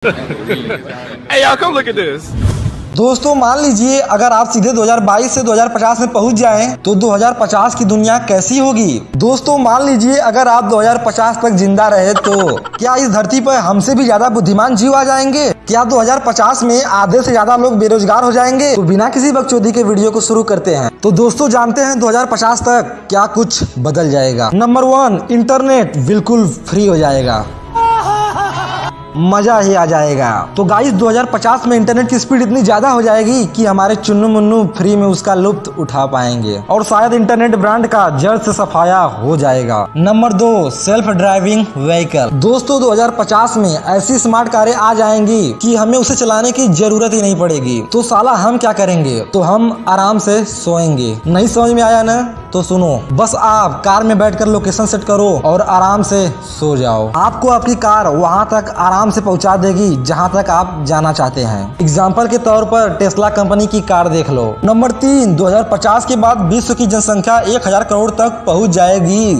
Hey y'all, come look at this. दोस्तों मान लीजिए अगर आप सीधे 2022 से 2050 में पहुंच जाएं तो 2050 की दुनिया कैसी होगी। दोस्तों मान लीजिए अगर आप 2050 तक जिंदा रहे तो क्या इस धरती पर हमसे भी ज्यादा बुद्धिमान जीव आ जाएंगे? क्या 2050 में आधे से ज्यादा लोग बेरोजगार हो जाएंगे? तो बिना किसी बकचोदी के वीडियो को शुरू करते हैं। तो दोस्तों जानते हैं 2050 तक क्या कुछ बदल जाएगा। नंबर 1, इंटरनेट बिल्कुल फ्री हो जाएगा, मजा ही आ जाएगा। तो गाइस 2050 में इंटरनेट की स्पीड इतनी ज्यादा हो जाएगी कि हमारे चुन्नू मुन्नू फ्री में उसका लुत्फ उठा पाएंगे और शायद इंटरनेट ब्रांड का जड़ से सफाया हो जाएगा। Number 2, self driving vehicle. दोस्तों 2050 में ऐसी स्मार्ट कारें आ जाएंगी कि हमें उसे चलाने की जरूरत ही नहीं पड़ेगी। तो साला हम क्या करेंगे? तो हम आराम से सोएंगे। नहीं समझ में आया ना? तो सुनो, बस आप कार में बैठकर लोकेशन सेट करो और आराम से सो जाओ। आपको आपकी कार वहां तक आराम से पहुंचा देगी जहां तक आप जाना चाहते हैं। एग्जाम्पल के तौर पर टेस्ला कंपनी की कार देख लो। नंबर 3, 2050 के बाद विश्व की जनसंख्या 1000 करोड़ तक पहुंच जाएगी।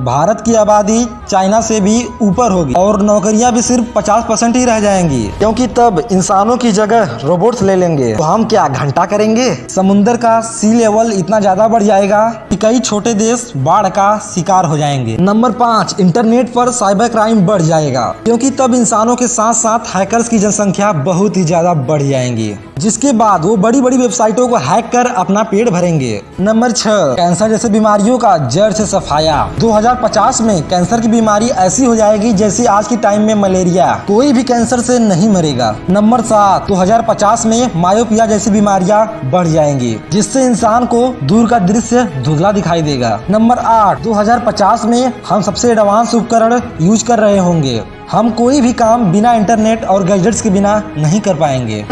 भारत की आबादी चाइना से भी ऊपर होगी और नौकरियां भी सिर्फ 50% ही रह जाएंगी, क्योंकि तब इंसानों की जगह रोबोट्स ले लेंगे। तो हम क्या घंटा करेंगे? समुद्र का सी लेवल इतना ज्यादा बढ़ जाएगा कि कई छोटे देश बाढ़ का शिकार हो जाएंगे। नंबर 5, इंटरनेट पर साइबर क्राइम बढ़ जाएगा, क्योंकि तब इंसानों के साथ साथ हैकर्स की जनसंख्या बहुत ही ज्यादा बढ़ जाएंगी, जिसके बाद वो बड़ी बड़ी वेबसाइटों को हैक कर अपना पेट भरेंगे। नंबर 6, कैंसर जैसे बीमारियों का जड़ से सफाया। 2050 में कैंसर की बीमारी ऐसी हो जाएगी जैसी आज के टाइम में मलेरिया। कोई भी कैंसर से नहीं मरेगा। नंबर 7, 2050 में मायोपिया जैसी बीमारियां बढ़ जाएंगी, जिससे इंसान को दूर का दृश्य धुंधला दिखाई देगा। नंबर 8, 2050 में हम सबसे एडवांस उपकरण यूज कर रहे होंगे। हम कोई भी काम बिना इंटरनेट और गैजेट्स के बिना नहीं कर पाएंगे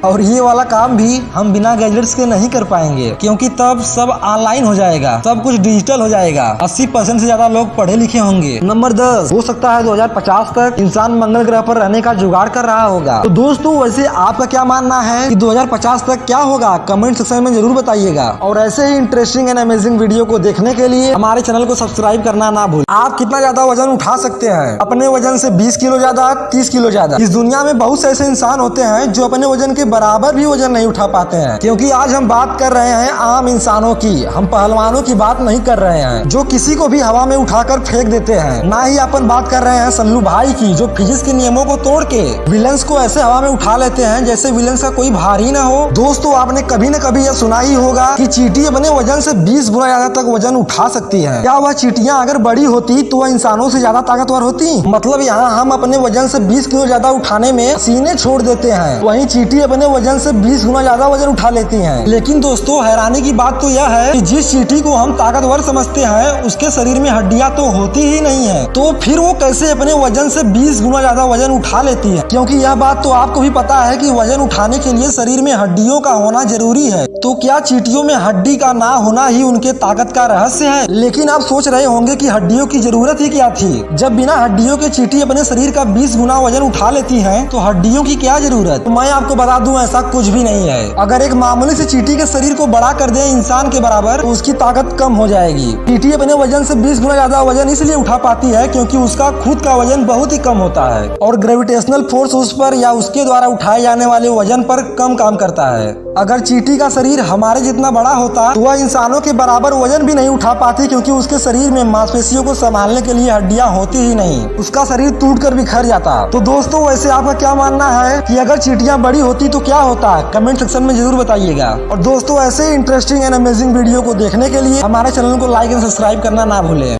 और ये वाला काम भी हम बिना गैजेट्स के नहीं कर पाएंगे, क्योंकि तब सब ऑनलाइन हो जाएगा, सब कुछ डिजिटल हो जाएगा। 80% से ज्यादा लोग पढ़े लिखे होंगे। नंबर 10, हो सकता है 2050 तक इंसान मंगल ग्रह पर रहने का जुगाड़ कर रहा होगा। तो दोस्तों वैसे आपका क्या मानना है कि 2050 तक क्या होगा? कमेंट सेक्शन में जरूर बताइएगा। और ऐसे ही इंटरेस्टिंग एंड अमेजिंग वीडियो को देखने के लिए हमारे चैनल को सब्सक्राइब करना ना भूलें। आप कितना ज्यादा वजन उठा सकते हैं? अपने वजन 20 किलो ज्यादा, 30 किलो ज्यादा। इस दुनिया में बहुत से ऐसे इंसान होते हैं जो अपने वजन के बराबर भी वजन नहीं उठा पाते हैं, क्योंकि आज हम बात कर रहे हैं आम इंसानों की। हम पहलवानों की बात नहीं कर रहे हैं जो किसी को भी हवा में उठाकर फेंक देते हैं। ना ही अपन बात कर रहे हैं सल्लू भाई की, जो फिजिक्स के नियमों को तोड़ के विलन्स को ऐसे हवा में उठा लेते हैं जैसे विलन्स का कोई भार ही ना हो। दोस्तों आपने कभी न कभी यह सुना ही होगा कि चींटी अपने वजन से 20 गुना ज्यादा तक वजन उठा सकती है। क्या वह चींटियां अगर बड़ी होती तो वह इंसानों से ज्यादा ताकतवर होती? मतलब यहाँ हम अपने वजन से 20 किलो ज्यादा उठाने में सीने छोड़ देते हैं, वहीं चींटी अपने वजन से 20 गुना ज्यादा वजन उठा लेती हैं। लेकिन दोस्तों हैरानी की बात तो यह है कि जिस चींटी को हम ताकतवर समझते हैं उसके शरीर में हड्डियां तो होती ही नहीं है, तो फिर वो कैसे अपने वजन से 20 गुना ज्यादा वजन उठा लेती है? क्योंकि यह बात तो आपको भी पता है कि वजन उठाने के लिए शरीर में हड्डियों का होना जरूरी है। तो क्या चींटियों में हड्डी का ना होना ही उनके ताकत का रहस्य है? लेकिन आप सोच रहे होंगे कि हड्डियों की जरूरत ही क्या थी? जब बिना हड्डियों के चींटी अपने शरीर का 20 गुना वजन उठा लेती हैं, तो हड्डियों की क्या जरूरत? तो मैं आपको बता दूं ऐसा कुछ भी नहीं है। अगर एक मामूली से चींटी के शरीर को बड़ा कर दे इंसान के बराबर तो उसकी ताकत कम हो जाएगी। चींटी अपने वजन से 20 गुना ज्यादा वजन इसलिए उठा पाती है क्योंकि उसका खुद का वजन बहुत ही कम होता है और ग्रेविटेशनल फोर्स उस पर या उसके द्वारा उठाए जाने वाले वजन पर कम काम करता है। अगर चींटी का शरीर हमारे जितना बड़ा होता तो वह इंसानों के बराबर वजन भी नहीं उठा पाती, क्योंकि उसके शरीर में मांसपेशियों को संभालने के लिए हड्डियां होती ही नहीं, उसका शरीर टूटकर बिखर जाता। तो दोस्तों वैसे आपका क्या मानना है कि अगर चींटियां बड़ी होती तो क्या होता? कमेंट सेक्शन में जरूर बताइएगा। और दोस्तों ऐसे इंटरेस्टिंग एंड अमेजिंग वीडियो को देखने के लिए हमारे चैनल को लाइक एंड सब्सक्राइब करना ना भूलें।